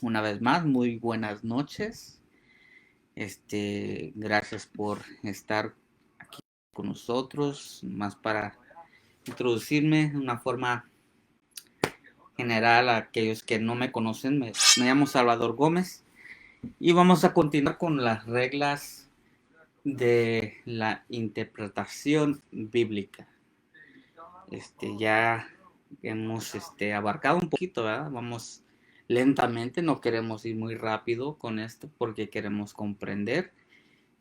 una vez más, muy buenas noches. Gracias por estar aquí con nosotros, más para introducirme de una forma general a aquellos que no me conocen. Me llamo Salvador Gómez y vamos a continuar con las reglas de la interpretación bíblica. Ya hemos abarcado un poquito, ¿verdad? Vamos lentamente, no queremos ir muy rápido con esto porque queremos comprender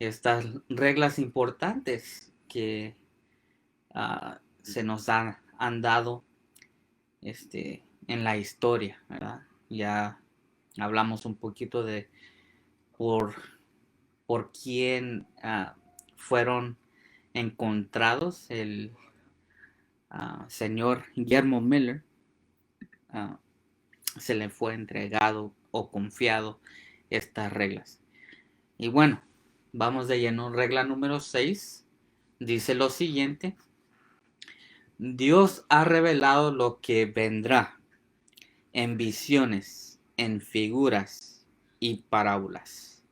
estas reglas importantes que se nos han dado en la historia, ¿verdad? Ya hablamos un poquito de por quién fueron encontrados el señor Guillermo Miller. Se le fue entregado o confiado estas reglas. Y bueno, vamos de lleno. Regla número 6 dice lo siguiente: Dios ha revelado lo que vendrá en visiones, en figuras y parábolas.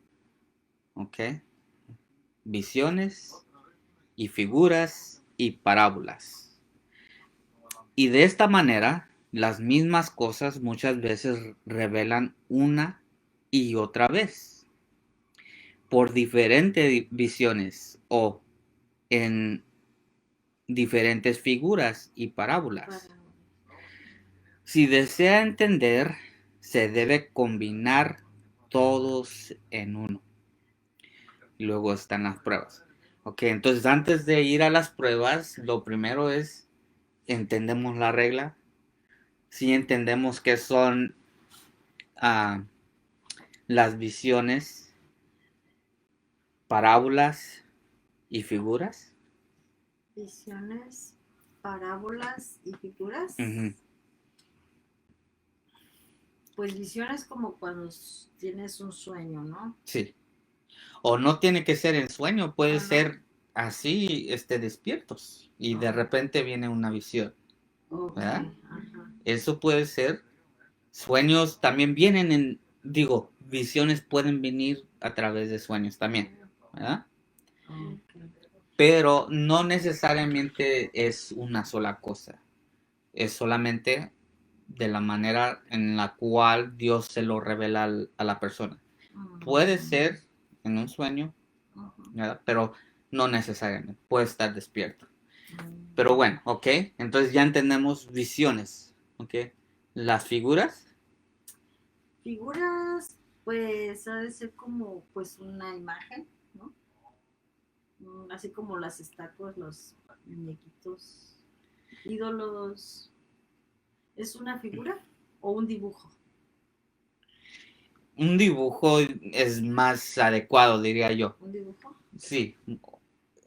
¿Ok? Visiones y figuras y parábolas. Y de esta manera, las mismas cosas muchas veces revelan una y otra vez, por diferentes visiones o en diferentes figuras y parábolas. Si desea entender, se debe combinar todos en uno. Y luego están las pruebas. Ok, entonces antes de ir a las pruebas, lo primero es, entendemos la regla. Si entendemos qué son las visiones, parábolas y figuras. Visiones, parábolas y figuras. Uh-huh. Pues visiones como cuando tienes un sueño, ¿no? Sí. O no tiene que ser en sueño, puede ser así, despiertos. Y de repente viene una visión. ¿Verdad? Ajá. Eso puede ser. Sueños también vienen visiones pueden venir a través de sueños también. ¿Verdad? Pero no necesariamente es una sola cosa. Es solamente de la manera en la cual Dios se lo revela a la persona. Puede ser en un sueño, ¿verdad? Pero no necesariamente. Puede estar despierto. Pero bueno, ok. Entonces ya entendemos visiones, ok. Las figuras. Figuras, pues ha de ser como pues una imagen, ¿no? Así como las estatuas, los muñequitos, ídolos. ¿Es una figura o un dibujo? Un dibujo es más adecuado, diría yo. ¿Un dibujo? Sí,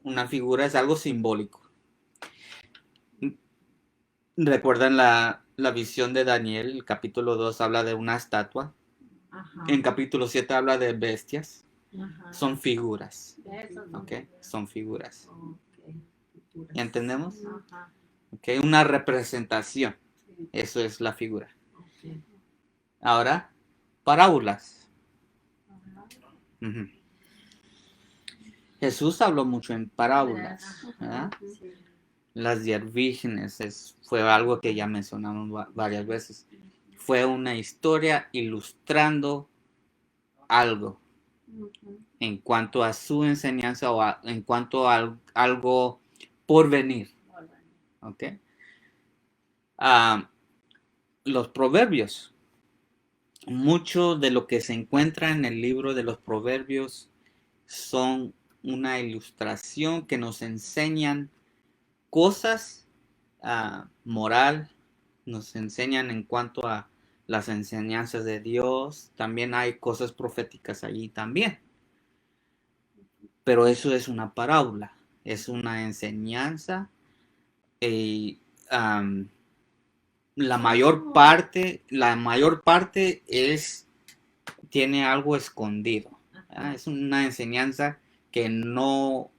una figura es algo simbólico. ¿Recuerdan la visión de Daniel? El capítulo 2 habla de una estatua. Ajá. En capítulo 7 habla de bestias. Ajá. Son figuras. Eso, ¿Ok? Son figuras. Okay. ¿Ya entendemos? Ajá. ¿Ok? Una representación. Eso es la figura. Okay. Ahora, parábolas. Uh-huh. Jesús habló mucho en parábolas. ¿Verdad? Sí. Las 10 vírgenes fue algo que ya mencionamos varias veces. Fue una historia ilustrando algo en cuanto a su enseñanza o en cuanto a algo por venir. ¿Ok? Los proverbios. Mucho de lo que se encuentra en el libro de los proverbios son una ilustración que nos enseñan cosas moral, nos enseñan en cuanto a las enseñanzas de Dios. También hay cosas proféticas allí también. Pero eso es una parábola, es una enseñanza. La mayor parte tiene algo escondido. Es una enseñanza que no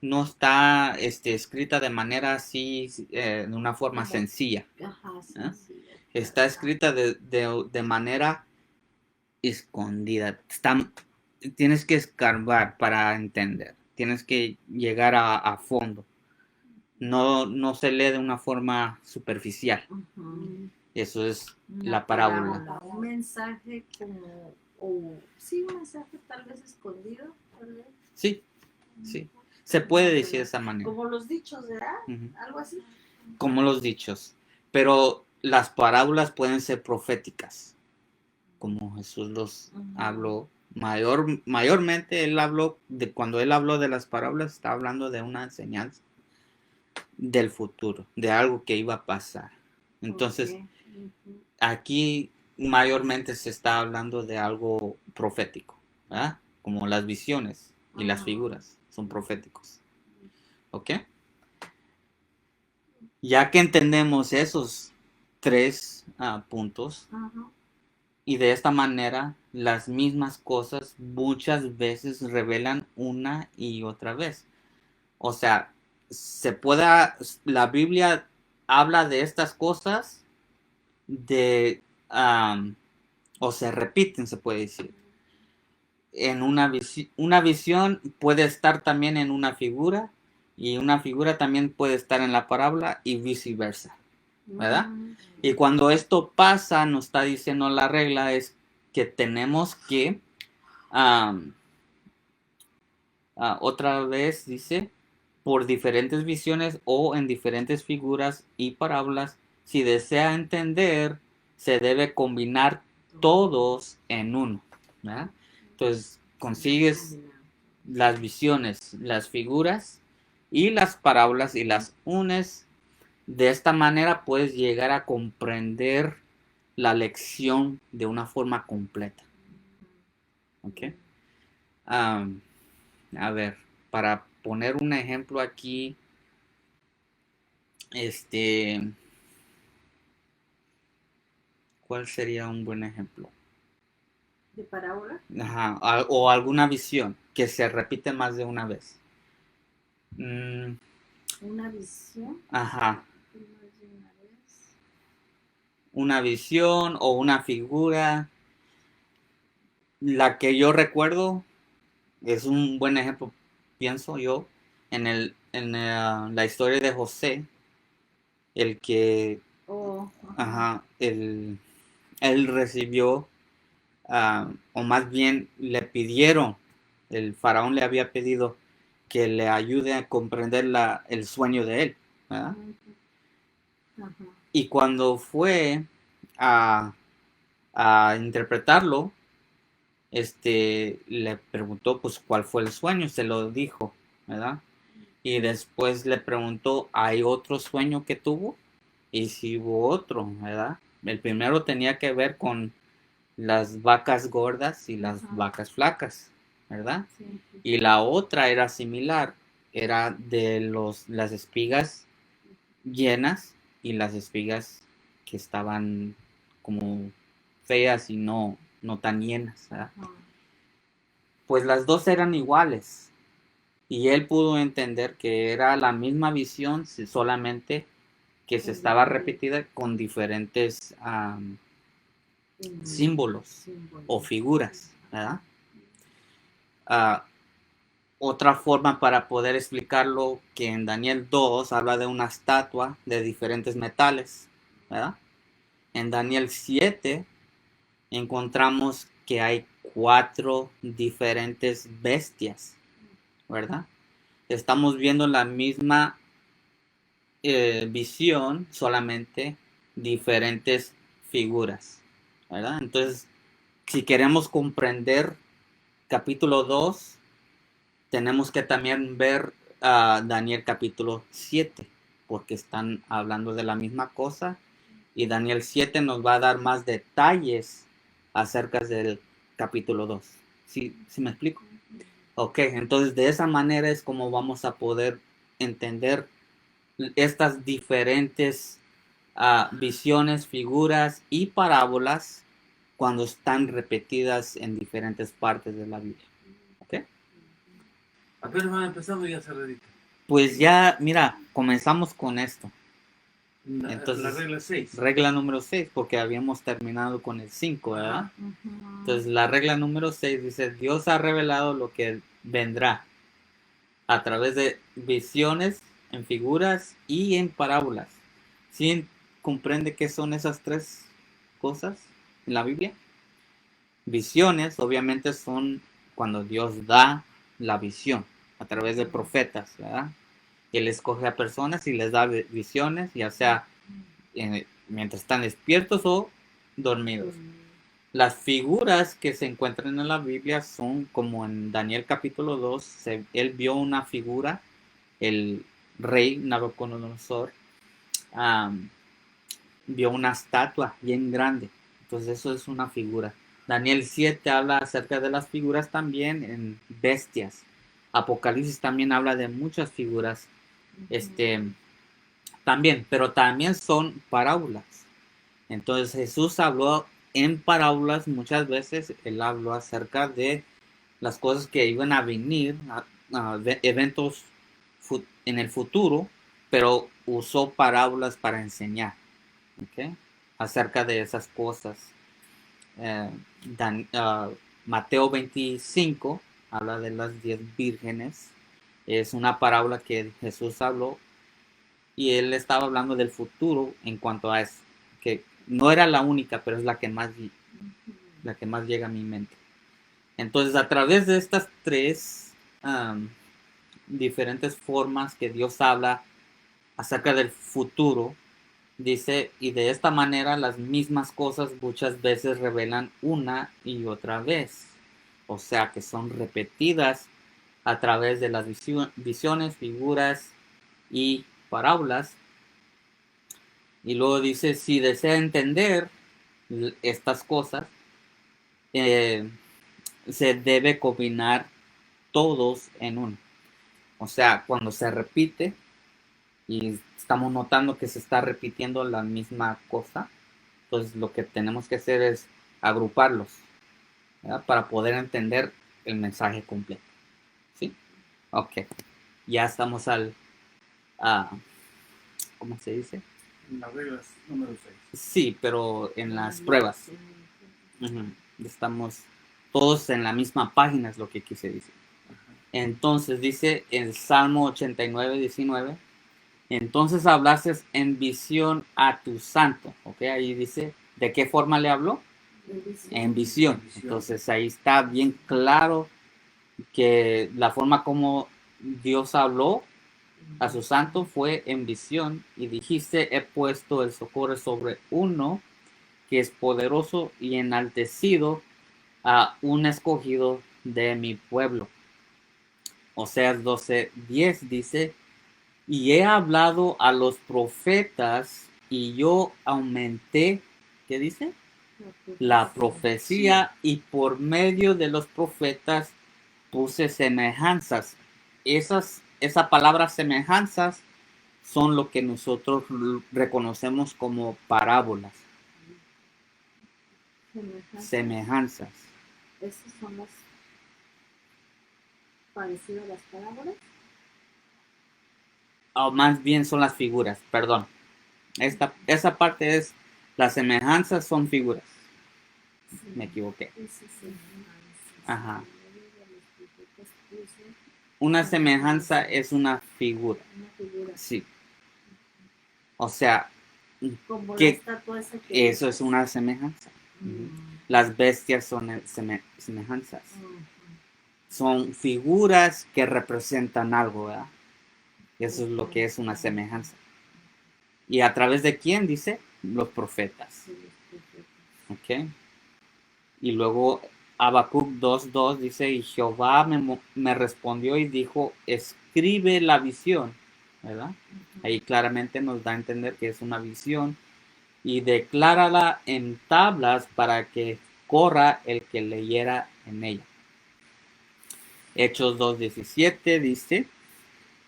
está escrita de manera así, de una forma sencilla. Ajá, sencilla. Está escrita de manera escondida. Tienes que escarbar para entender. Tienes que llegar a fondo. No se lee de una forma superficial. Ujú. Eso es Una la parábola. un mensaje como, o sí, un mensaje tal vez escondido, tal vez. Sí, sí. Se puede decir de esa manera. Como los dichos, ¿verdad? Ujú. Algo así. Como los dichos. Pero las parábolas pueden ser proféticas, como Jesús los Ujú. habló. Mayormente él habló cuando él habló de las parábolas, está hablando de una enseñanza del futuro, de algo que iba a pasar. Entonces, Ok. Ujú. aquí mayormente se está hablando de algo profético, ¿verdad? Como las visiones y las Ajá. figuras son proféticos. ¿Ok? Ya que entendemos esos tres puntos, Ajá. y de esta manera las mismas cosas muchas veces revelan una y otra vez. O sea, la Biblia habla de estas cosas de, o se repiten, se puede decir. En una visión puede estar también en una figura y una figura también puede estar en la parábola y viceversa, ¿verdad? Y cuando esto pasa, nos está diciendo la regla es que tenemos que, otra vez dice, por diferentes visiones o en diferentes figuras y parábolas, si desea entender, se debe combinar todos en uno, ¿verdad? Entonces, consigues las visiones, las figuras y las parábolas y las unes. De esta manera puedes llegar a comprender la lección de una forma completa. ¿Ok? A ver, para poner un ejemplo aquí, ¿cuál sería un buen ejemplo? ¿De parábola? Ajá, o alguna visión que se repite más de una vez. Una visión. Ajá, Más de una vez. una visión o una figura. La que yo recuerdo es un buen ejemplo, pienso yo, la historia de José, el que, Oh, ajá, él recibió, o más bien le pidieron, el faraón le había pedido que le ayude a comprender el sueño de él, ¿verdad? ajá. Y cuando fue a, a interpretarlo, le preguntó pues cuál fue el sueño, se lo dijo, ¿verdad? Y después le preguntó, ¿hay otro sueño que tuvo? Y si hubo otro, ¿verdad? El primero tenía que ver con las vacas gordas y las vacas flacas, ¿verdad? Sí. Y la otra era similar, era de las espigas llenas y las espigas que estaban como feas y no tan llenas, ¿verdad? Pues las dos eran iguales y él pudo entender que era la misma visión, solamente que se estaba repetida con diferentes símbolos o figuras, ¿verdad? Otra forma para poder explicarlo que en Daniel 2 habla de una estatua de diferentes metales, ¿verdad? En Daniel 7 encontramos que hay 4 diferentes bestias, ¿verdad? Estamos viendo la misma visión, solamente diferentes figuras, ¿verdad? Entonces, si queremos comprender capítulo 2, tenemos que también ver Daniel capítulo 7, porque están hablando de la misma cosa, y Daniel 7 nos va a dar más detalles acerca del capítulo 2. ¿Sí me explico? Ok, entonces de esa manera es como vamos a poder entender estas diferentes visiones, figuras y parábolas cuando están repetidas en diferentes partes de la Biblia. ¿Ok? Apenas van empezando y ya se redita. Pues ya, mira, comenzamos con esto. La Entonces, regla 6. regla número 6, porque habíamos terminado con el 5, ¿verdad? Entonces, la regla número 6 dice, Dios ha revelado lo que vendrá a través de visiones, en figuras y en parábolas. ¿Sí comprende qué son esas tres cosas en la Biblia? Visiones, obviamente, son cuando Dios da la visión a través de profetas, ¿verdad? Él escoge a personas y les da visiones, ya sea mientras están despiertos o dormidos. Las figuras que se encuentran en la Biblia son como en Daniel capítulo 2, él vio una figura, el rey Nabucodonosor vio una estatua bien grande, entonces eso es una figura. Daniel 7 habla acerca de las figuras también en bestias. Apocalipsis también habla de muchas figuras, también, pero también son parábolas. Entonces Jesús habló en parábolas muchas veces, él habló acerca de las cosas que iban a venir, eventos en el futuro, pero usó parábolas para enseñar, ¿ok? Acerca de esas cosas. Eh, Mateo 25 habla de las 10 vírgenes, es una parábola que Jesús habló y él estaba hablando del futuro en cuanto a eso, que no era la única, pero es la que más llega a mi mente. Entonces, a través de estas tres diferentes formas que Dios habla acerca del futuro, dice, y de esta manera las mismas cosas muchas veces revelan una y otra vez. O sea que son repetidas a través de las visiones, figuras y parábolas. Y luego dice, si desea entender estas cosas, eh, se debe combinar todos en uno. O sea, cuando se repite y estamos notando que se está repitiendo la misma cosa, entonces lo que tenemos que hacer es agruparlos, ¿verdad? Para poder entender el mensaje completo. ¿Sí? Ok. Ya estamos ¿cómo se dice? En las reglas número 6. Sí, pero en las pruebas. Estamos todos en la misma página, es lo que quise decir. Entonces dice el Salmo 89, 19. Entonces hablaste en visión a tu santo. Ok, ahí dice, ¿de qué forma le habló? En visión. Entonces ahí está bien claro que la forma como Dios habló a su santo fue en visión. Y dijiste, he puesto el socorro sobre uno que es poderoso y enaltecido, a un escogido de mi pueblo. Oseas 12:10 dice, y he hablado a los profetas y yo aumenté, ¿qué dice? La profecía, y por medio de los profetas puse semejanzas. Esa palabra semejanzas son lo que nosotros reconocemos como parábolas. Semejanzas. ¿Esas son las parecidas a las parábolas? O más bien son las figuras, perdón. Esa parte es, las semejanzas son figuras. Sí. Me equivoqué. Ajá. Una semejanza es una figura. Una figura. Sí. O sea, como que la estatua esa que eso es una semejanza. Las bestias son semejanzas. Son figuras que representan algo, ¿verdad? Eso es lo que es una semejanza. ¿Y a través de quién? Dice, los profetas. ¿Ok? Y luego Habacuc 2:2 dice, y Jehová me respondió y dijo, escribe la visión, ¿verdad? Ahí claramente nos da a entender que es una visión, y declárala en tablas para que corra el que leyera en ella. Hechos 2:17 dice,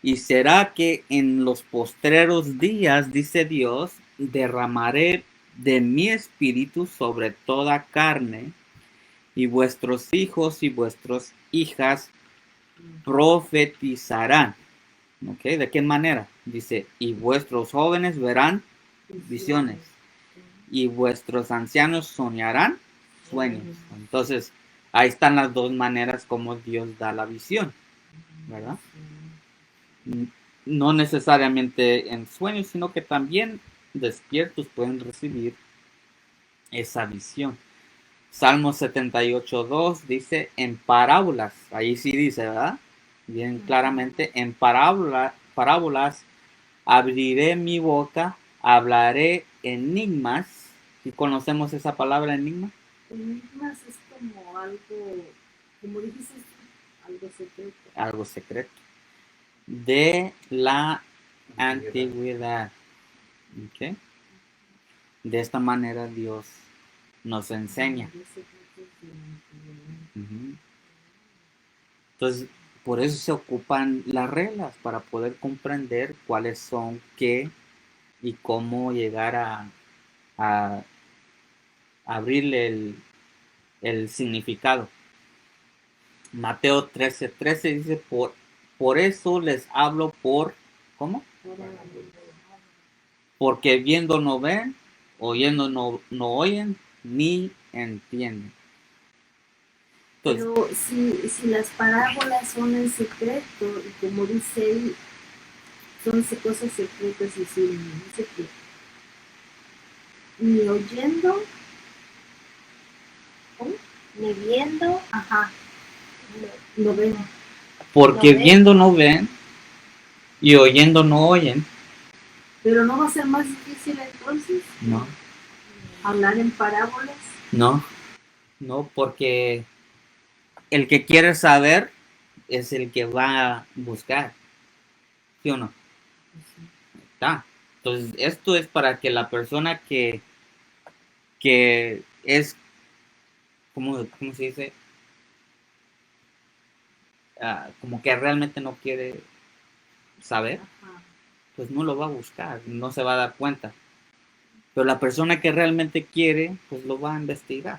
y será que en los postreros días, dice Dios, derramaré de mi espíritu sobre toda carne, y vuestros hijos y vuestras hijas profetizarán. ¿Ok? ¿De qué manera? Dice, y vuestros jóvenes verán visiones. Y vuestros ancianos soñarán sueños. Entonces, ahí están las dos maneras como Dios da la visión, ¿verdad? No necesariamente en sueños, sino que también despiertos pueden recibir esa visión. Salmo 78:2 dice en parábolas, ahí sí dice, ¿verdad? Bien claramente, en parábolas abriré mi boca, hablaré enigmas. ¿Y conocemos esa palabra enigma? Enigmas es como algo, como dijiste, algo secreto. Algo secreto. De la antigüedad. ¿Ok? De esta manera Dios nos enseña. Ujú. Entonces, por eso se ocupan las reglas, para poder comprender cuáles son qué y cómo llegar a abrirle el significado. Mateo 13:13 dice, por eso les hablo ¿cómo? Porque viendo no ven, oyendo no oyen, ni entienden. Entonces, Pero si las parábolas son en secreto, y como dice ahí, son cosas secretas, y si dice que ni oyendo, ¿cómo? Ni viendo, ajá, lo ven. porque ¿Lo ven? viendo no ven y oyendo no oyen. Pero no va a ser más difícil entonces No, hablar en parábolas. no, no, porque el que quiere saber es el que va a buscar. ¿Sí o no? Está. Entonces, esto es para que la persona que es, ¿cómo se dice? Como que realmente no quiere saber, Ajá. pues no lo va a buscar, no se va a dar cuenta. Pero la persona que realmente quiere, pues lo va a investigar.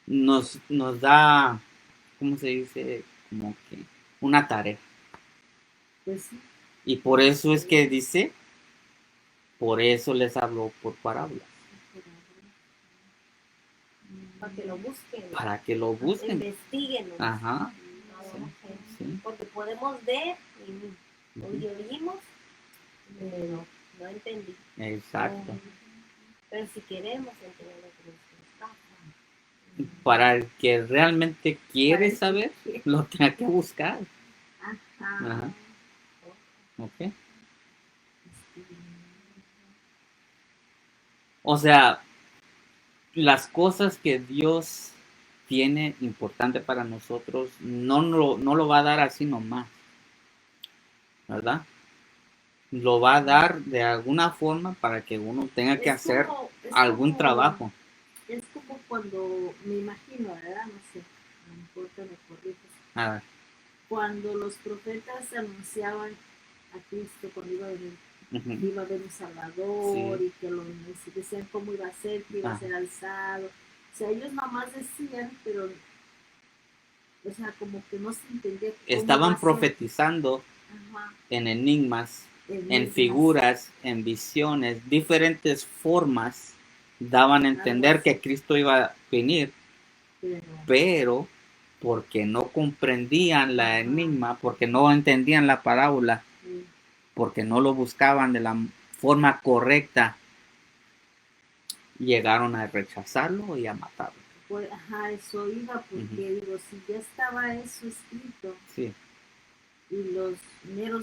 Nos da, ¿cómo se dice? Como que una tarea. Pues sí. Y por eso es que dice, por eso les habló por parábolas. Para que lo busquen, Para que lo busquen. investiguen. Ajá. Okay. Sí. Porque podemos ver y oímos, pero no entendí. Exacto. Pero si queremos entender lo que nos pasa. Para el que realmente quiere saber, lo tiene que buscar. Ajá. Ajá. Ok. O sea, las cosas que Dios tiene importante para nosotros no lo va a dar así nomás, ¿verdad? Lo va a dar de alguna forma para que uno tenga que hacer algún trabajo. Es como cuando, me imagino, ¿verdad? No sé, a lo mejor te me corriges. A ver. Cuando los profetas anunciaban a Cristo, cuando iba a venir, que iba a haber un Salvador, Sí. y que lo decían cómo iba a ser, que iba a ser alzado. O sea, ellos nomás decían, pero, o sea, como que no se entendía cómo iba Estaban a ser. profetizando Ajá. en enigmas, en figuras, en visiones, diferentes formas daban a entender que Cristo iba a venir, pero porque no comprendían la enigma, porque no entendían la parábola, porque no lo buscaban de la forma correcta, llegaron a rechazarlo y a matarlo. Pues, ajá, eso iba, porque digo, si ya estaba eso escrito, Sí. y los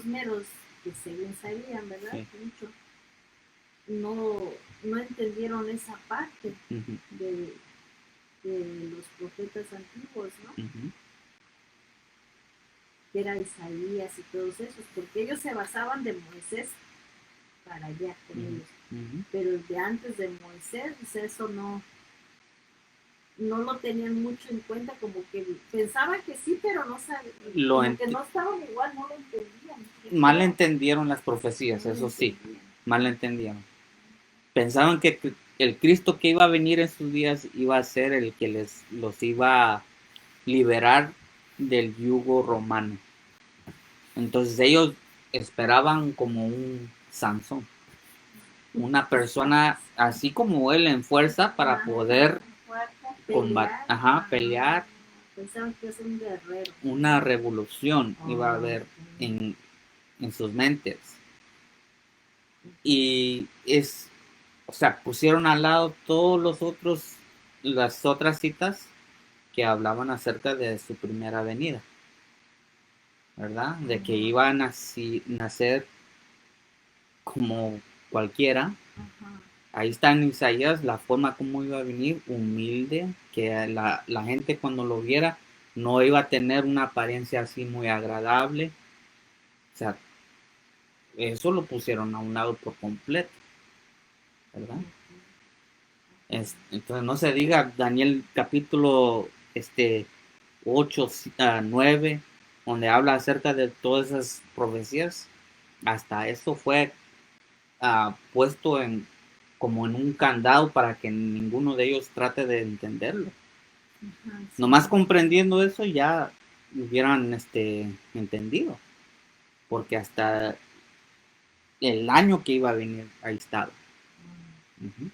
meros que según sabían, ¿verdad? Sí. Mucho, no entendieron esa parte de los profetas antiguos, ¿no? Que era Isaías y todos esos, porque ellos se basaban de Moisés para allá con ellos. Pero de antes de Moisés, pues eso no lo tenían mucho en cuenta, como que pensaban que sí, pero no sabían, como que no estaban igual, no lo entendían. Mal entendieron las profecías, eso sí, mal entendieron. Pensaban que el Cristo que iba a venir en sus días iba a ser el que los iba a liberar del yugo romano. Entonces ellos esperaban como un Sansón. una persona así como él en fuerza para poder pelear. Pensaban que es un guerrero. Una revolución iba a haber Ok. en sus mentes. Y o sea, pusieron al lado las otras citas que hablaban acerca de su primera venida, ¿verdad? De que iba a nacer como cualquiera. Ajá. Ahí está en Isaías la forma como iba a venir, humilde, que la gente cuando lo viera no iba a tener una apariencia así muy agradable. O sea, eso lo pusieron a un lado por completo, ¿verdad? Entonces no se diga Daniel capítulo 8, 9, donde habla acerca de todas esas profecías. Hasta eso fue puesto como en un candado para que ninguno de ellos trate de entenderlo. Ajá, sí. Nomás comprendiendo eso ya hubieran entendido, porque hasta el año que iba a venir ahí estaba. Ujú.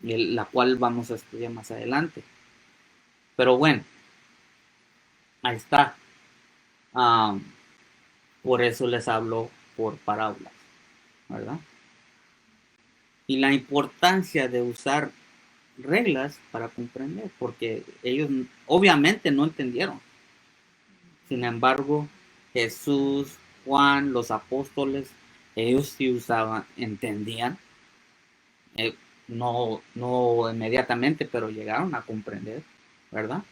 La cual vamos a estudiar más adelante. Pero bueno, ahí está. Ah, por eso les hablo por parábolas, ¿verdad? Y la importancia de usar reglas para comprender, porque ellos obviamente no entendieron. Sin embargo, Jesús, Juan, los apóstoles, ellos sí usaban, entendían, eh, no inmediatamente, pero llegaron a comprender, ¿verdad?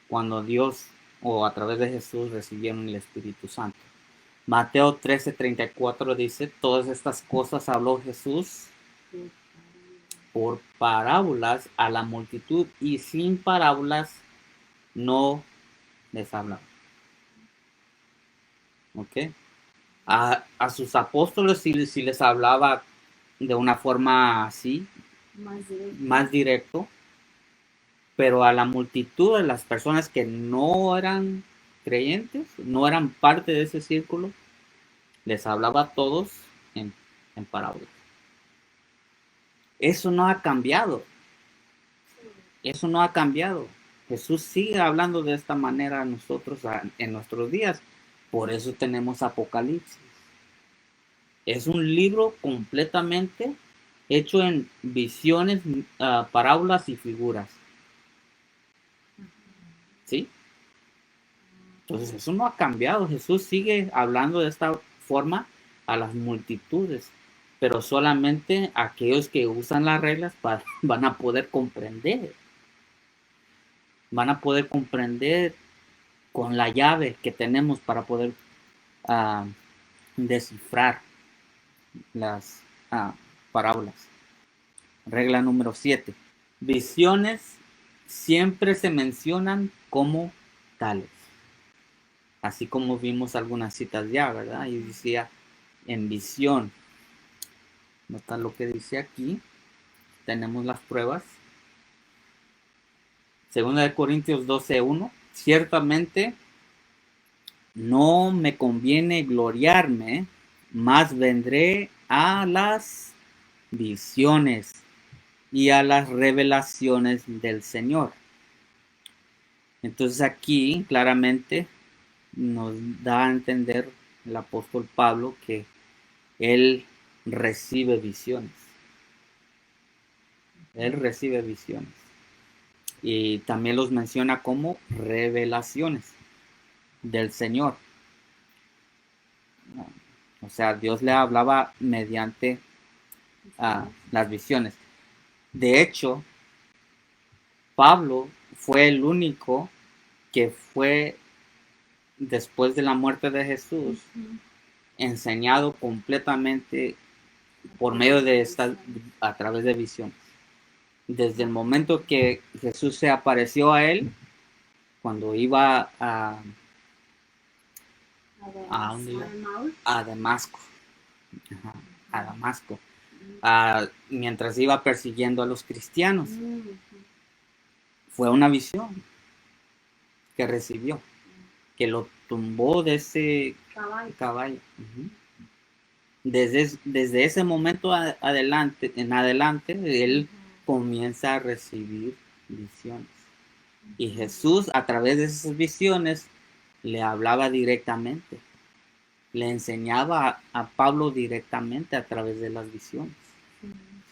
Cuando Dios o a través de Jesús recibieron el Espíritu Santo. Mateo 13:34 dice, todas estas cosas habló Jesús por parábolas a la multitud y sin parábolas no les hablaba. ¿Ok? A sus apóstoles sí les hablaba de una forma así, más directo, pero a la multitud de las personas que no eran creyentes, no eran parte de ese círculo, les hablaba a todos en parábolas. Eso no ha cambiado. Eso no ha cambiado. Jesús sigue hablando de esta manera a nosotros en nuestros días. Por eso tenemos Apocalipsis. Es un libro completamente hecho en visiones, parábolas y figuras. ¿Sí? Entonces eso no ha cambiado. Jesús sigue hablando de esta forma a las multitudes. Pero solamente aquellos que usan las reglas van a poder comprender. Van a poder comprender con la llave que tenemos para poder uh, descifrar las parábolas. Regla número 7. Visiones siempre se mencionan como tales. Así como vimos algunas citas ya, ¿verdad? Y decía en visión. Nota lo que dice aquí. Tenemos las pruebas. Segunda de Corintios 12:1. Ciertamente no me conviene gloriarme, mas vendré a las visiones y a las revelaciones del Señor. Entonces aquí claramente nos da a entender el apóstol Pablo que él recibe visiones. Él recibe visiones. Y también los menciona como revelaciones del Señor. O sea, Dios le hablaba mediante las visiones. De hecho, Pablo fue el único que fue, después de la muerte de Jesús, enseñado completamente por medio de a través de visiones. Desde el momento que Jesús se apareció a él, cuando iba a Damasco, a Damasco, mientras iba persiguiendo a los cristianos, fue una visión que recibió, que lo tumbó de ese caballo. desde ese momento en adelante, él comienza a recibir visiones. Y Jesús, a través de esas visiones, le hablaba directamente. Le enseñaba a Pablo directamente a través de las visiones.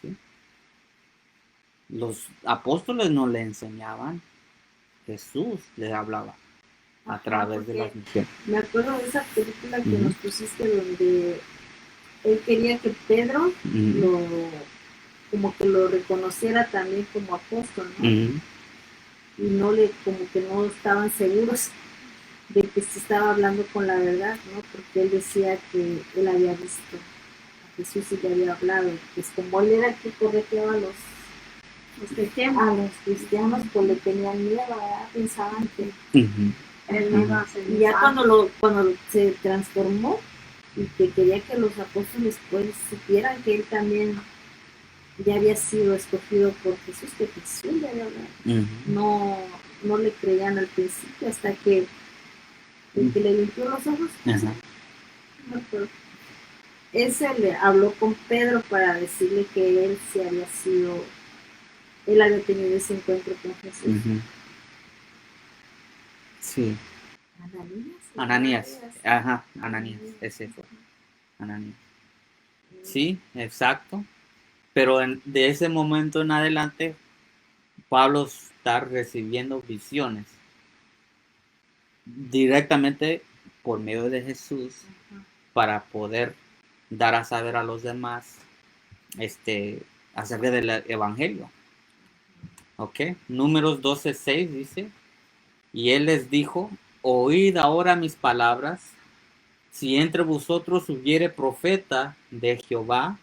¿Sí? Los apóstoles no le enseñaban. Jesús le hablaba a través de las visiones. Me acuerdo de esa película que Ujú. nos pusiste donde él quería que Pedro Ujú. como que lo reconociera también como apóstol, ¿no? Ujú. Y como que no estaban seguros de que se estaba hablando con la verdad, ¿no? Porque él decía que él había visto a Jesús y le había hablado. Pues como él era el que correteaba a los cristianos, pues le tenían miedo, ¿verdad? Pensaban que Ujú. él no iba a ser. Y ya cuando se transformó y que quería que los apóstoles pues supieran que él también ya había sido escogido por Jesús, que Jesús le había hablado. Ujú. No le creían al principio hasta que el que le limpió los ojos, Ajá. no me acuerdo. Ese le habló con Pedro para decirle que él sí había sido, él había tenido ese encuentro con Jesús. Ujú. Sí. Ananías. Ajá, Ananías, ese fue. Ananías. Sí, exacto. Pero de ese momento en adelante, Pablo está recibiendo visiones directamente por medio de Jesús para poder dar a saber a los demás acerca del evangelio. ¿Ok? Números 12:6 dice, y él les dijo, oíd ahora mis palabras, si entre vosotros hubiere profeta de Jehová,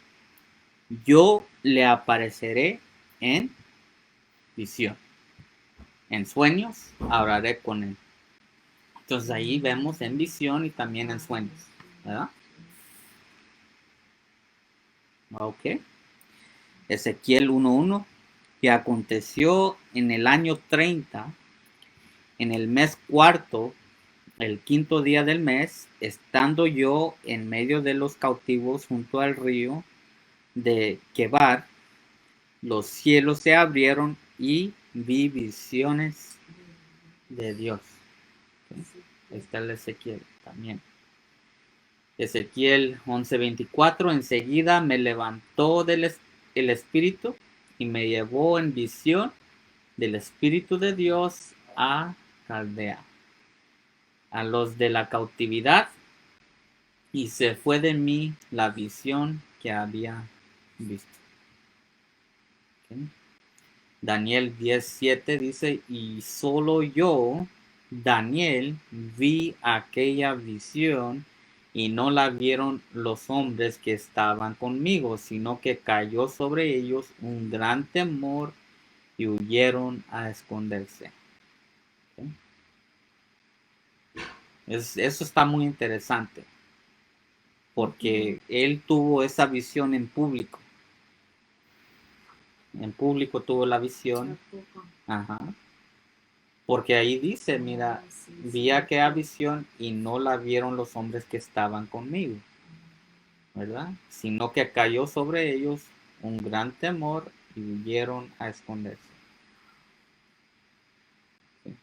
yo le apareceré en visión. En sueños hablaré con él. Entonces ahí vemos en visión y también en sueños, ¿verdad? Ok. Ezequiel 1:1. Y aconteció en el año 30, en el mes cuarto, el quinto día del mes, estando yo en medio de los cautivos junto al río de Quebar, los cielos se abrieron y vi visiones de Dios. ¿Okay? Ahí está el Ezequiel también. Ezequiel 11:24, enseguida me levantó el espíritu y me llevó en visión del espíritu de Dios a Caldea, a los de la cautividad, y se fue de mí la visión que había visto. ¿Okay? Daniel 10:7 dice, y solo yo, Daniel, vi aquella visión y no la vieron los hombres que estaban conmigo, sino que cayó sobre ellos un gran temor y huyeron a esconderse. ¿Okay? Eso está muy interesante, porque él tuvo esa visión en público. En público tuvo la visión. Ajá. Porque ahí dice, mira, vi aquella visión y no la vieron los hombres que estaban conmigo, ¿verdad? Sino que cayó sobre ellos un gran temor y huyeron a esconderse. ¿Sí?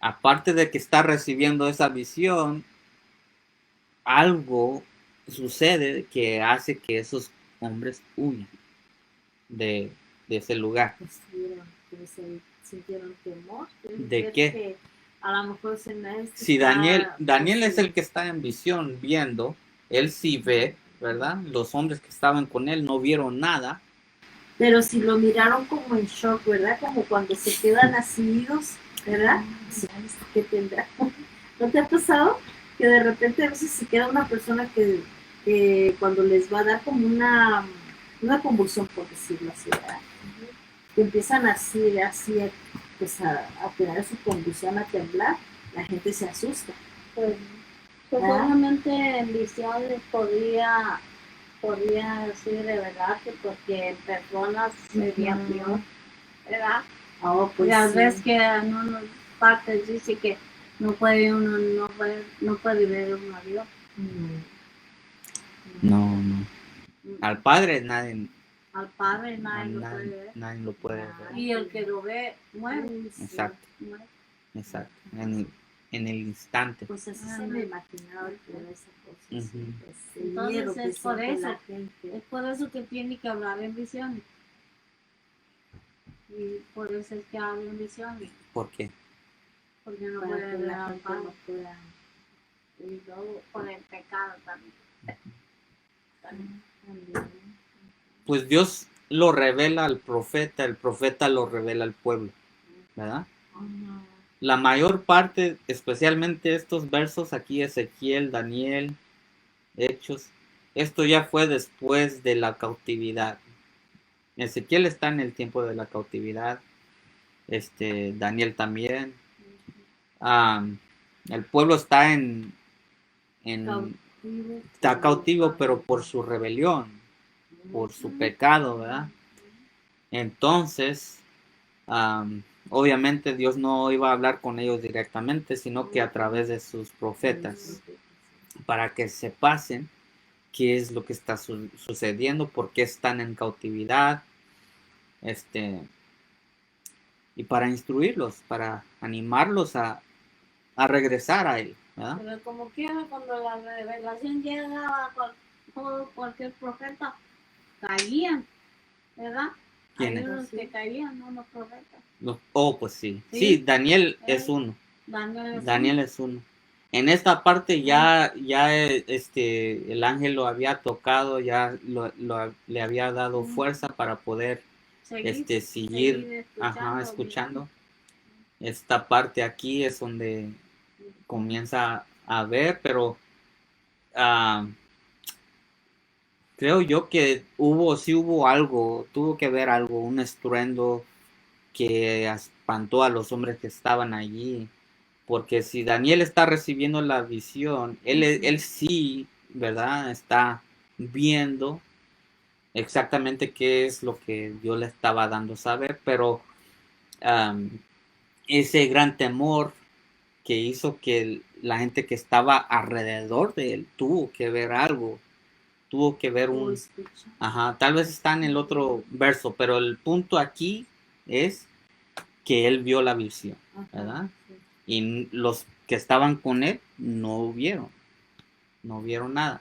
Aparte de que está recibiendo esa visión, algo sucede que hace que esos hombres huyan de ese lugar. Sintieron temor. ¿De qué? Que a lo mejor si Daniel es el que está en visión viendo, él sí ve, ¿verdad? Los hombres que estaban con él no vieron nada. Pero si lo miraron como en shock, ¿verdad? Como cuando se quedan así, ¿verdad? ¿Qué tendrá? ¿No te ha pasado? Que de repente a veces se queda una persona que cuando les va a dar como una convulsión, por decirlo así, ¿verdad? Que empiezan así, pues a tener su convulsión, a temblar, la gente se asusta. Pues obviamente en visiones podría así revelarse porque en personas sería peor, ¿verdad? Pues ya sí. ves que en unas partes dice que no puede ver uno a Dios. No, no. Al Padre nadie, Al Padre nadie lo puede nadie, ver. nadie lo puede ver. Y el que lo ve muere. Exacto. Muere. Exacto. En el instante. Pues así se me imaginaba que era esa cosa. Ujú. Ese miedo Entonces que es por siente eso. la gente. Es por eso que tiene que hablar en visiones. Y por eso es que hablo en visiones. ¿Por qué? Porque no Para puede que ver la al gente Padre. no pueda. Y luego por el pecado también. Pues Dios lo revela al profeta, el profeta lo revela al pueblo, ¿verdad? La mayor parte, especialmente estos versos aquí, Ezequiel, Daniel, Hechos, esto ya fue después de la cautividad. Ezequiel está en el tiempo de la cautividad, Daniel también. El pueblo está está cautivo, pero por su rebelión, por su pecado, ¿verdad? Entonces, obviamente Dios no iba a hablar con ellos directamente, sino que a través de sus profetas, para que se pasen qué es lo que está sucediendo, por qué están en cautividad, y para instruirlos, para animarlos a regresar a Él, ¿verdad? Pero como quiera, cuando la revelación llegaba a cualquier profeta, caían, ¿verdad? Hay ¿Quiénes? unos que caían, no los profetas. Pues sí. Sí. Sí, Daniel Él. es uno. Daniel Daniel es uno. En esta parte ya el ángel lo había tocado, ya le había dado fuerza para poder seguir escuchando. Esta parte aquí es donde comienza a ver, pero creo yo que sí hubo algo, tuvo que ver algo, un estruendo que espantó a los hombres que estaban allí. Porque si Daniel está recibiendo la visión, él sí, ¿verdad? Está viendo exactamente qué es lo que Dios le estaba dando a saber, pero ese gran temor que hizo que la gente que estaba alrededor de él tuvo que ver algo, tuvo que ver tal vez está en el otro verso, pero el punto aquí es que él vio la visión, ¿verdad? Y los que estaban con él no vieron nada,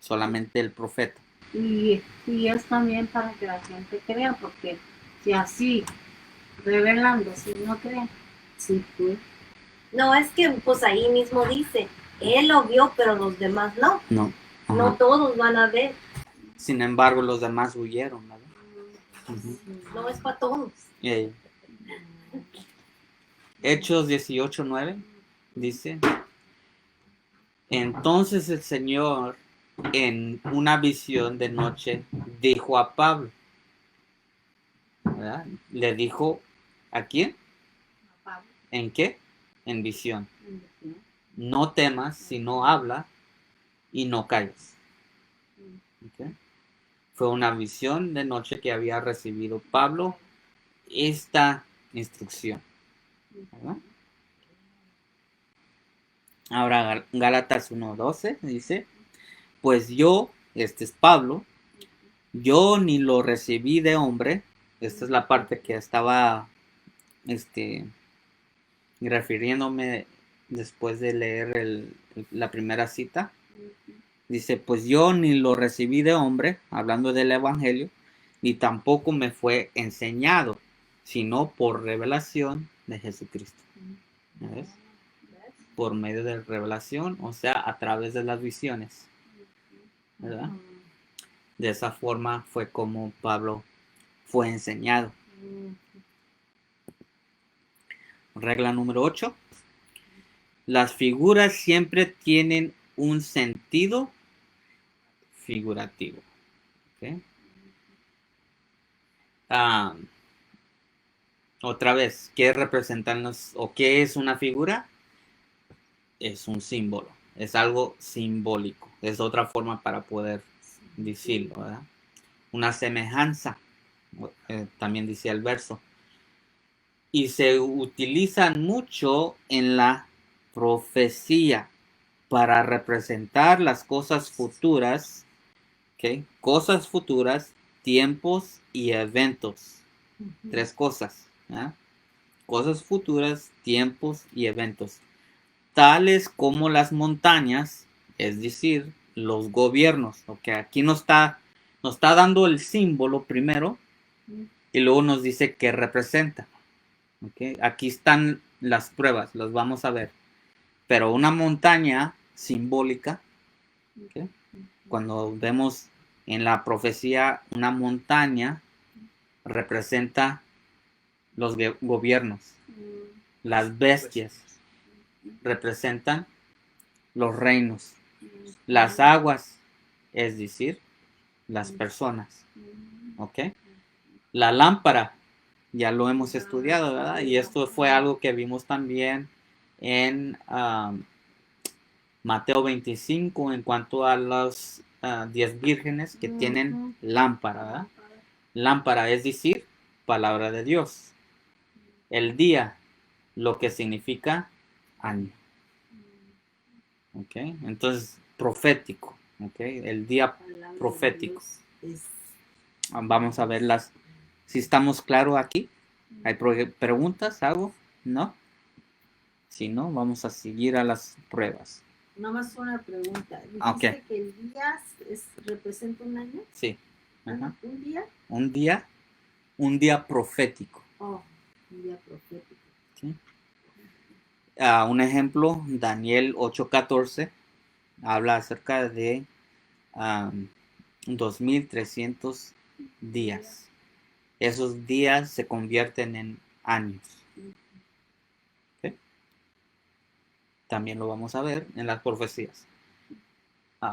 solamente el profeta. Y es también para que la gente crea, porque si así, revelando, si no creen, sí, pues. No, es que pues ahí mismo dice, él lo vio, pero los demás no. No. No todos van a ver. Sin embargo, los demás huyeron, ¿verdad? Ujú. No es para todos. Hechos 18:9 dice: Entonces el Señor, en una visión de noche, dijo a Pablo, ¿verdad? Le dijo, ¿a quién? ¿En qué? En visión. No temas, sino habla y no calles. ¿Okay? Fue una visión de noche que había recibido Pablo esta instrucción, ¿verdad? Ahora Gálatas 1:12 dice: Pues yo, este es Pablo, yo ni lo recibí de hombre. Esta es la parte que estaba refiriéndome después de leer la primera cita. Dice, pues yo ni lo recibí de hombre, hablando del evangelio, ni tampoco me fue enseñado, sino por revelación de Jesucristo. ¿Ves? Por medio de revelación, o sea, a través de las visiones, ¿verdad? De esa forma fue como Pablo fue enseñado. Regla número 8. Las figuras siempre tienen un sentido figurativo. ¿Okay? Otra vez, ¿qué representarnos o qué es una figura? Es un símbolo, es algo simbólico, es otra forma para poder decirlo, ¿verdad? Una semejanza, también dice el verso. Y se utilizan mucho en la profecía para representar las cosas futuras ¿ok? Cosas futuras, tiempos y eventos. Ujú. 3 cosas. ¿Ya? Cosas futuras, tiempos y eventos. Tales como las montañas, es decir, los gobiernos. ¿Ok? Aquí nos está dando el símbolo primero y luego nos dice qué representa. ¿Ok? Aquí están las pruebas, las vamos a ver. Pero una montaña simbólica, ¿ok? Cuando vemos en la profecía una montaña, representa los gobiernos. Las bestias representan los reinos. Las aguas, es decir, las personas. ¿Ok? La lámpara, ya lo hemos estudiado, ¿verdad? Y esto fue algo que vimos también en Mateo 25 en cuanto a los 10 vírgenes que tienen lámpara, ¿verdad? Lámpara, es decir, palabra de Dios. El día, lo que significa año. ¿Ok? Entonces, profético. ¿Ok? El día Palabra de profético. Dios es- Vamos a verlas. Si estamos claros aquí. ¿Hay preguntas? ¿Algo? ¿No? Si no, vamos a seguir a las pruebas. Nomás una pregunta. Ok. ¿Dijiste que el día representa un año? Sí. Ajá. ¿Un día? Un día profético. Oh, un día profético. ¿Sí? Un ejemplo, Daniel 8:14 habla acerca de 2300 días. Esos días se convierten en años. ¿Ok? También lo vamos a ver en las profecías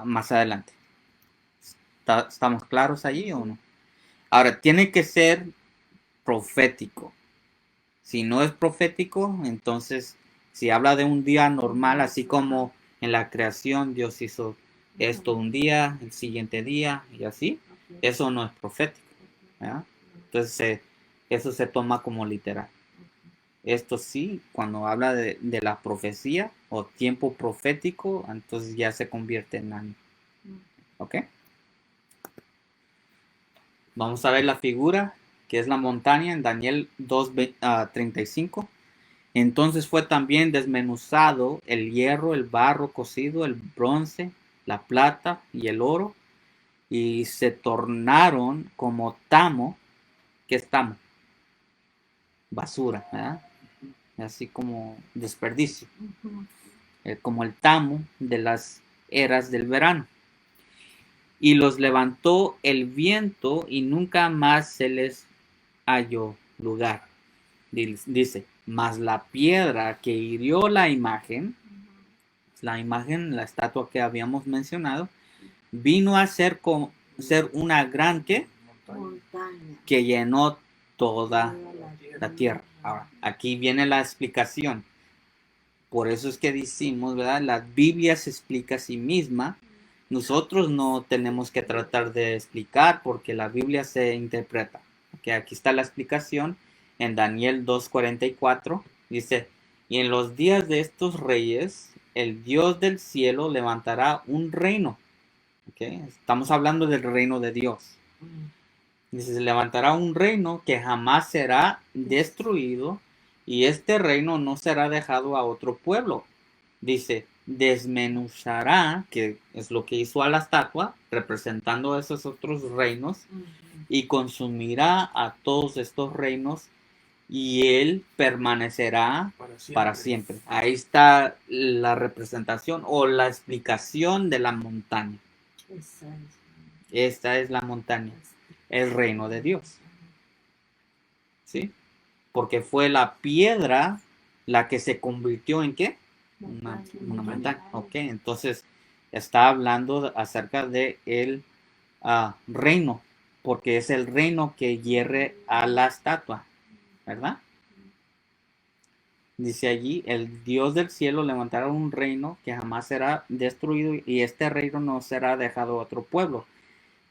más adelante. ¿Estamos claros allí o no? Ahora, tiene que ser profético. Si no es profético, entonces si habla de un día normal, así como en la creación Dios hizo esto un día, el siguiente día y así, Ok. eso no es profético. ¿Ya? Entonces eso se toma como literal. Esto sí, cuando habla de la profecía o tiempo profético, entonces ya se convierte en año. ¿Ok? Vamos a ver la figura, que es la montaña en Daniel 2:35. Entonces fue también desmenuzado el hierro, el barro cocido, el bronce, la plata y el oro, y se tornaron como tamo. ¿Qué es tamo? Basura, ¿verdad? Así como desperdicio, Ujú. como el tamo de las eras del verano. Y los levantó el viento y nunca más se les halló lugar. Dice, mas la piedra que hirió la imagen, la estatua que habíamos mencionado, vino a ser una gran Montaña. que llenó toda Toda la tierra. Ahora, aquí viene la explicación. Por eso es que decimos, ¿verdad? La Biblia se explica a sí misma. Nosotros no tenemos que tratar de explicar porque la Biblia se interpreta. Okay, aquí está la explicación en Daniel 2:44. Dice, y en los días de estos reyes, el Dios del cielo levantará un reino. Okay, estamos hablando del reino de Dios. Dice, se levantará un reino que jamás será destruido y este reino no será dejado a otro pueblo. Dice, desmenuzará, que es lo que hizo a la estatua, representando esos otros reinos, Ujú. y consumirá a todos estos reinos y él permanecerá para siempre. Ahí está la representación o la explicación de la montaña. Esa es. Esta es la montaña, el reino de Dios. ¿Sí? Porque fue la piedra la que se convirtió en ¿qué? Una montaña. Ok, entonces está hablando acerca de el reino, porque es el reino que hierre a la estatua, ¿verdad? Dice allí, el Dios del cielo levantará un reino que jamás será destruido y este reino no será dejado a otro pueblo.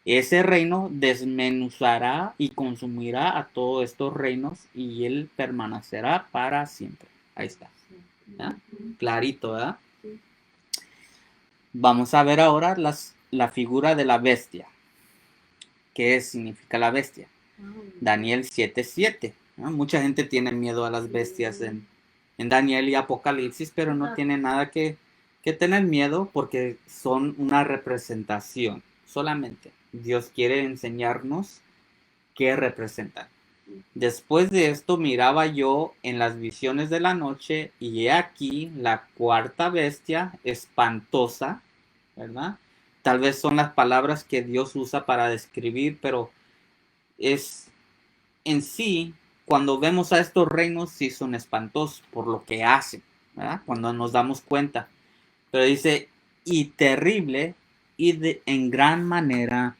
Ese reino desmenuzará y consumirá a todos estos reinos y él permanecerá para siempre. Ahí está. ¿Ya? Clarito, ¿verdad? Vamos a ver ahora la figura de la bestia. qué significa la bestia. Daniel 7:7. ¿No? Mucha gente tiene miedo a las bestias en Daniel y Apocalipsis, pero no tiene nada que tener miedo porque son una representación solamente. Dios quiere enseñarnos qué representan. Después de esto miraba yo en las visiones de la noche y he aquí la cuarta bestia espantosa, ¿verdad? Tal vez son las palabras que Dios usa para describir, pero es en sí, cuando vemos a estos reinos, sí son espantosos por lo que hacen, ¿verdad? Cuando nos damos cuenta. Pero dice, y terrible y en gran manera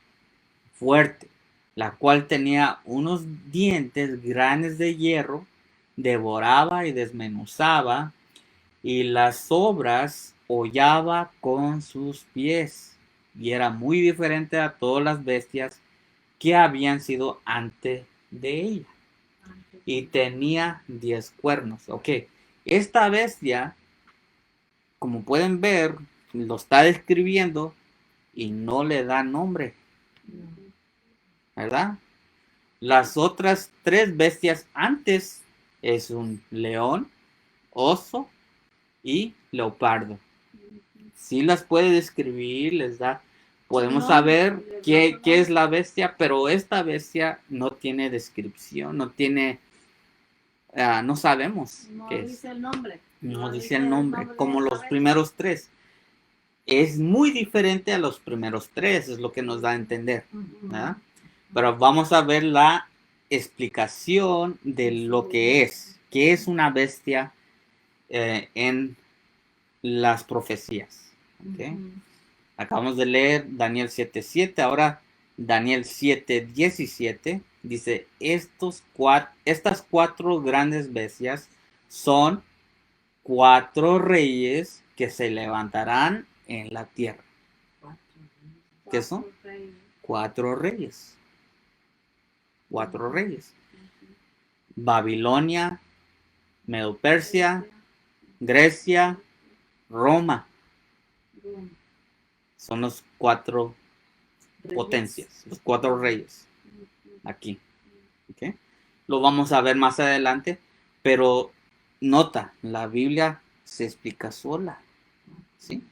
fuerte, la cual tenía unos dientes grandes de hierro, devoraba y desmenuzaba, y las obras hollaba con sus pies, y era muy diferente a todas las bestias que habían sido antes de ella, y tenía 10 cuernos. Ok, esta bestia, como pueden ver, lo está describiendo y no le da nombre, ¿verdad? Las otras 3 bestias antes es un león, oso y leopardo. Sí las puede describir, les da, podemos saber qué es la bestia, pero esta bestia no tiene descripción, no tiene, no sabemos No qué es. dice el nombre. No dice el nombre, como los primeros 3. Es muy diferente a los primeros 3, es lo que nos da a entender, ¿verdad? Pero vamos a ver la explicación de lo que es una bestia en las profecías. ¿Okay? Acabamos de leer Daniel 7:7, ahora Daniel 7:17 dice, estas 4 grandes bestias son 4 reyes que se levantarán en la tierra. ¿Qué son? 4 reyes. 4 reyes. Babilonia, Medo-Persia, Grecia, Roma. Son los 4 potencias, los 4 reyes. Aquí. ¿Okay? Lo vamos a ver más adelante, pero nota, la Biblia se explica sola. ¿Sí?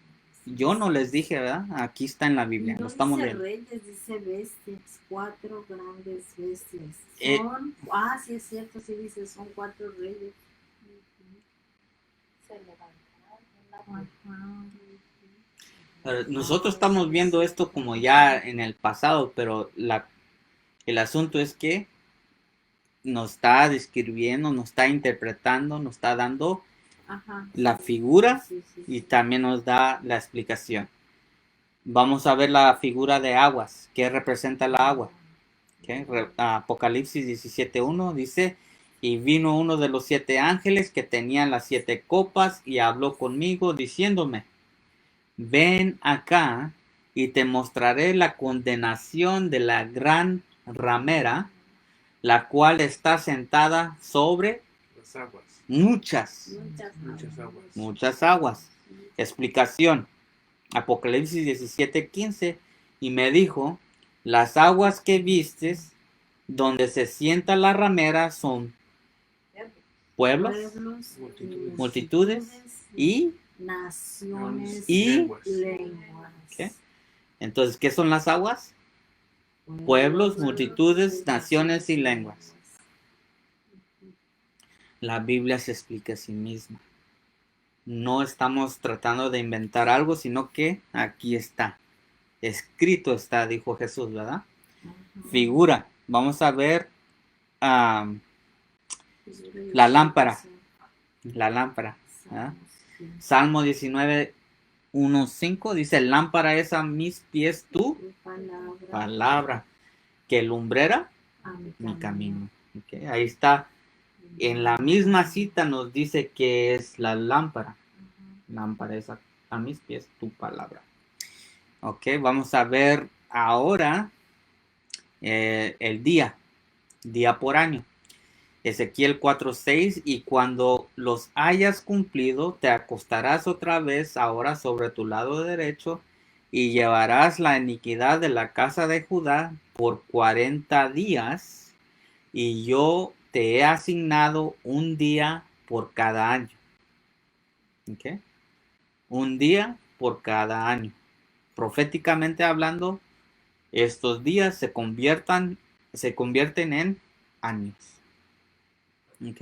Yo no les dije, ¿verdad? Aquí está en la Biblia, No lo estamos dice viendo. reyes, dice bestias, 4 grandes bestias. Eh, Son, sí es cierto, sí dice, son 4 reyes. Se levantará. Nosotros estamos viendo esto como ya en el pasado, pero el asunto es que nos está describiendo, nos está interpretando, nos está dando la figura y también nos da la explicación. Vamos a ver la figura de aguas. ¿Qué representa la agua? Okay. Apocalipsis 17:1 dice, y vino uno de los 7 ángeles que tenían las 7 copas y habló conmigo diciéndome, ven acá y te mostraré la condenación de la gran ramera, la cual está sentada sobre Las aguas. muchas Aguas. muchas aguas. Explicación. Apocalipsis 17:15, y me dijo, las aguas que vistes, donde se sienta la ramera, son pueblos, multitudes y naciones y lenguas. ¿qué? Entonces, ¿qué son las aguas? Pueblos, multitudes, naciones y lenguas. La Biblia se explica a sí misma. No estamos tratando de inventar algo, sino que aquí está. Escrito está, dijo Jesús, ¿verdad? Figura. Vamos a ver la lámpara. La lámpara. ¿verdad? Salmo 19:1-5 dice, lámpara es a mis pies tu palabra, que lumbrera mi camino. Okay, ahí está. En la misma cita nos dice que es la lámpara. Lámpara es a mis pies tu palabra. Ok, vamos a ver ahora el día por año. Ezequiel 4:6, y cuando los hayas cumplido, te acostarás otra vez ahora sobre tu lado derecho y llevarás la iniquidad de la casa de Judá por 40 días y yo te he asignado un día por cada año. ¿Ok? Un día por cada año. Proféticamente hablando, estos días se convierten en años. ¿Ok?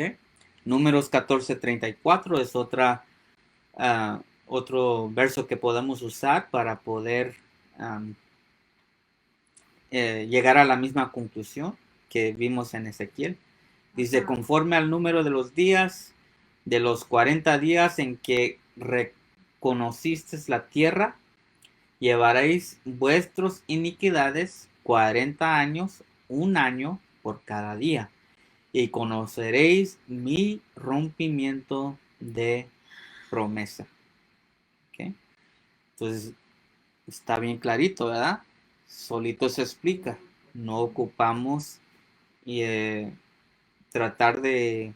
Números 14:34 es otro verso que podemos usar para poder llegar a la misma conclusión que vimos en Ezequiel. Dice, conforme al número de los días, de los 40 días en que reconociste la tierra, llevaréis vuestras iniquidades 40 años, un año por cada día, y conoceréis mi rompimiento de promesa. ¿Ok? Entonces, está bien clarito, ¿verdad? Solito se explica. No ocupamos tratar de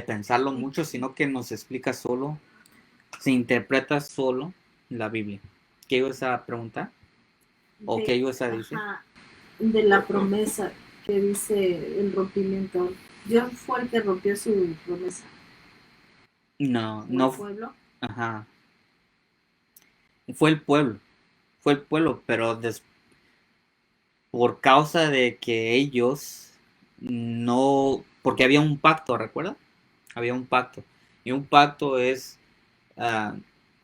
pensarlo mucho, sino que nos explica solo, se interpreta solo la Biblia. ¿Qué ibas a preguntar? ¿O qué ibas a decir? De la promesa que dice el rompimiento. Dios fue el que rompió su promesa. No, ¿El no. pueblo? Ajá. Fue el pueblo, pero por causa de que ellos no, porque había un pacto, ¿recuerda? Había un pacto. Y un pacto es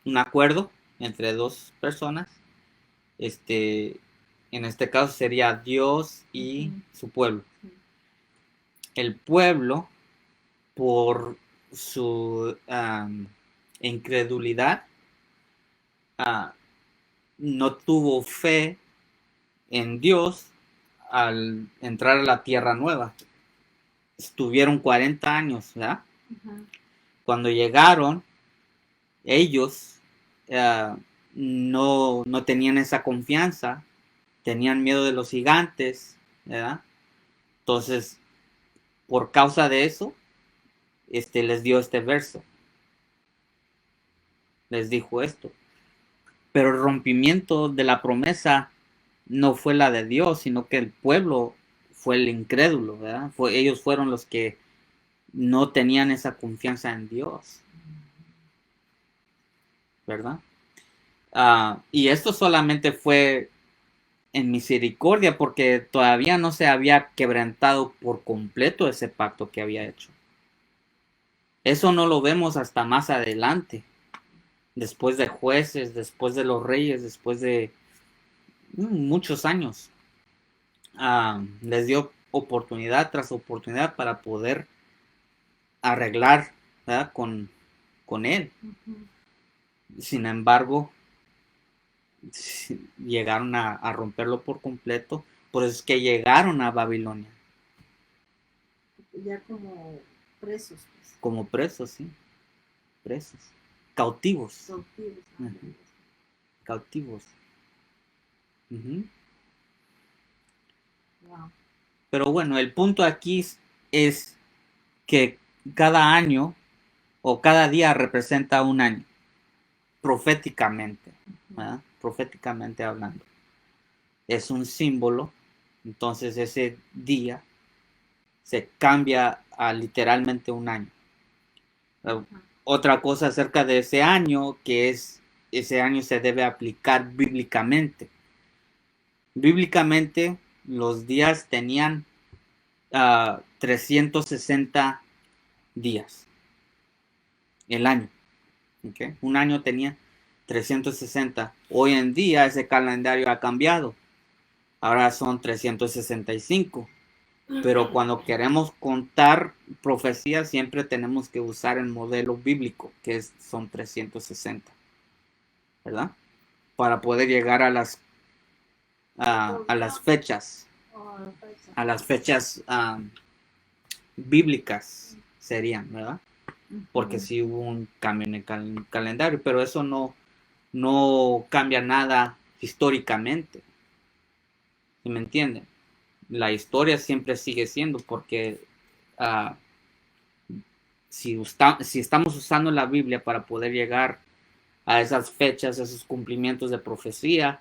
un acuerdo entre dos personas. En este caso sería Dios y su pueblo. El pueblo, por su incredulidad, no tuvo fe en Dios al entrar a la tierra nueva. Estuvieron 40 años, ¿verdad? Cuando llegaron, ellos no tenían esa confianza, tenían miedo de los gigantes, ¿verdad? Entonces, por causa de eso, les dio este verso. Les dijo esto. Pero el rompimiento de la promesa no fue la de Dios, sino que el pueblo fue el incrédulo, ¿verdad? Ellos fueron los que no tenían esa confianza en Dios, ¿verdad? Y esto solamente fue en misericordia porque todavía no se había quebrantado por completo ese pacto que había hecho. Eso no lo vemos hasta más adelante, después de jueces, después de los reyes, después de muchos años. Les dio oportunidad tras oportunidad para poder arreglar, ¿verdad? con él. Sin embargo, llegaron a romperlo por completo. Por eso es que llegaron a Babilonia. Ya como presos. Pues. Como presos, sí. Presos. Cautivos. Cautivos. Cautivos. Wow. Pero bueno, el punto aquí es que cada año o cada día representa un año. Proféticamente. ¿Verdad? Proféticamente hablando. Es un símbolo. Entonces ese día se cambia a literalmente un año. Otra cosa acerca de ese año, que es ese año se debe aplicar bíblicamente. Bíblicamente los días tenían 360 días. El año. ¿Okay? Un año tenía 360. Hoy en día ese calendario ha cambiado. Ahora son 365. Pero cuando queremos contar profecías, siempre tenemos que usar el modelo bíblico, que son 360. ¿Verdad? Para poder llegar a las fechas. A las fechas bíblicas serían, ¿verdad? Porque sí hubo un cambio en el calendario, pero eso no cambia nada históricamente. ¿Sí me entienden? La historia siempre sigue siendo porque si estamos usando la Biblia para poder llegar a esas fechas, a esos cumplimientos de profecía,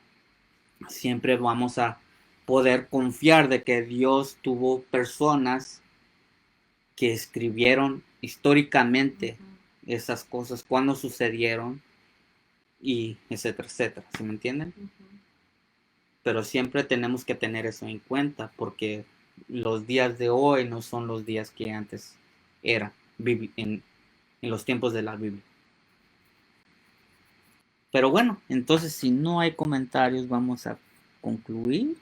siempre vamos a poder confiar de que Dios tuvo personas que escribieron históricamente esas cosas, cuando sucedieron y etcétera, etcétera. ¿Sí me entienden? Pero siempre tenemos que tener eso en cuenta porque los días de hoy no son los días que antes eran en los tiempos de la Biblia. Pero bueno, entonces si no hay comentarios vamos a concluir.